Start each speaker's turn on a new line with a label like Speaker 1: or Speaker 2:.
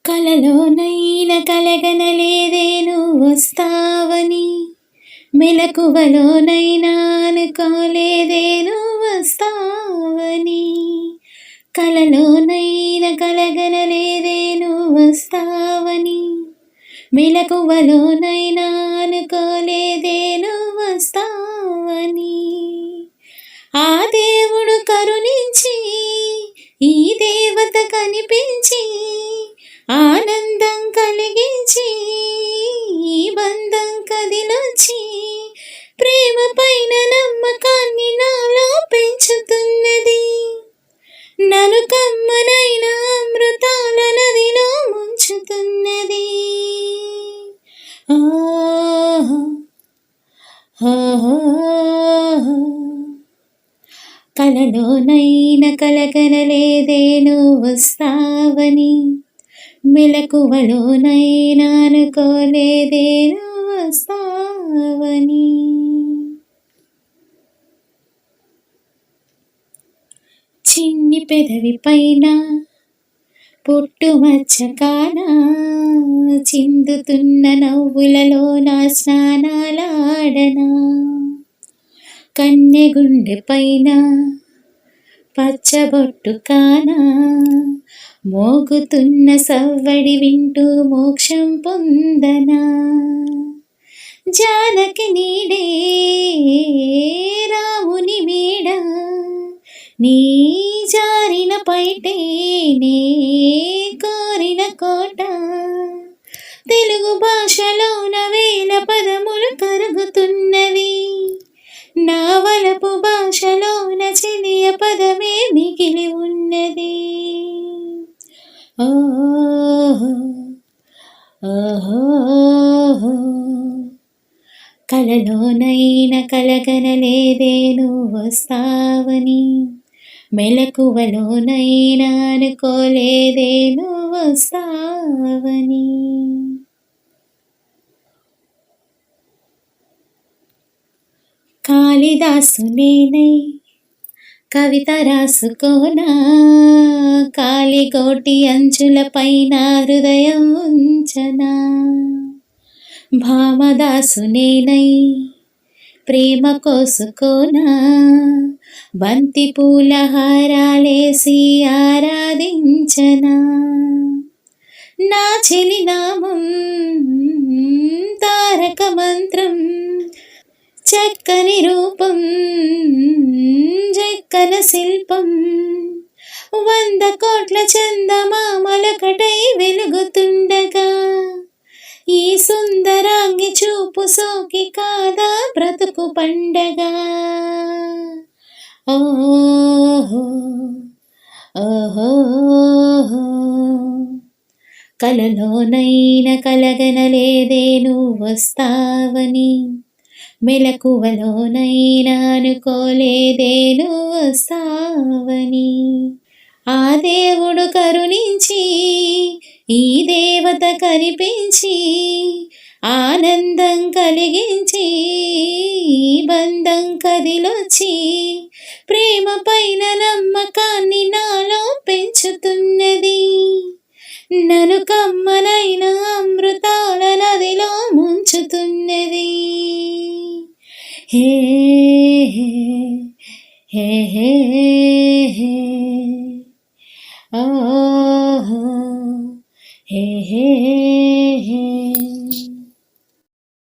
Speaker 1: కలలోనైన కలగనలేదే నువ్వొస్తావని, మెలకువలోనైనా అనుకోలేదే నువ్వొస్తావని. కలలోనైన కలగనలేదే నువ్వొస్తావని, మెలకువలోనైనా అనుకోలేదే నువ్వొస్తావని. ఆ దేవుడు కరుణించి ఈ దేవత కనిపించి ఆనందం కలిగించి ఈ బంధం కదిలొచ్చి ప్రేమ పైన నమ్మకాన్ని నాలో పెంచుతున్నది. నన్ను కమ్మనైన అమృతాల నదిలో ముంచుతున్నది. కలలోనైన కలగనలేదే నువ్వొస్తావని, మెలకువలోనైనా అనుకోలేదే నువ్వొస్తావని. చిన్ని పెదవి పైన పుట్టుమచ్చ కానా, చిందుతున్న నవ్వులలో నా స్నానాలాడనా. కన్నెగుండె పైన పచ్చబొట్టు కానా, మోగుతున్న సవ్వడి వింటూ మోక్షం పొందనా. జానకి నీడే రాముని మేడ, నీ జారిన పైటే నే కోరిన కోట. తెలుగు భాషలోన వేల పదములు కరుగుతున్నవి, నా వలపు భాషలోన చెలియ పదమే మిగిలి ఉన్నది. కలలోనైన కలగనలేదే నువ్వొస్తావని, మెలకువలోనైనా అనుకోలేదే నువ్వొస్తావని. కాళిదాసు నేనై కవిత రాసుకోనా, కాలిగోటి అంచుల పైన హృదయం ఉంచనా. భామదాసు నేనై ప్రేమ కోసుకోనా, బంతి పూల హారాలేసి ఆరాధించనా. నా చెలినామం తారక మంత్రం, చక్కని రూపం జక్కన శిల్పం. 100 కోట్ల చందమామలొకటై వెలుగుతుండగా, ఈ సుందరాంగి చూపు సోకి కాదా బ్రతుకు పండగ. ఓహో ఓహో కలలోనైన కలగనలేదే నువ్వొస్తావని, మెలకువలోనైనా అనుకోలేదే నువ్వొస్తావని. ఆ దేవుడు కరుణించి ఈ దేవత కనిపించి ఆనందం కలిగించి ఈ బంధం కదిలొచ్చి ప్రేమ పైన నమ్మకాన్ని నాలో పెంచుతున్నది. నన్ను కమ్మనైన అమృతాల నదిలో ముంచుతున్నది. హే హే హే హే హే హే హే హే.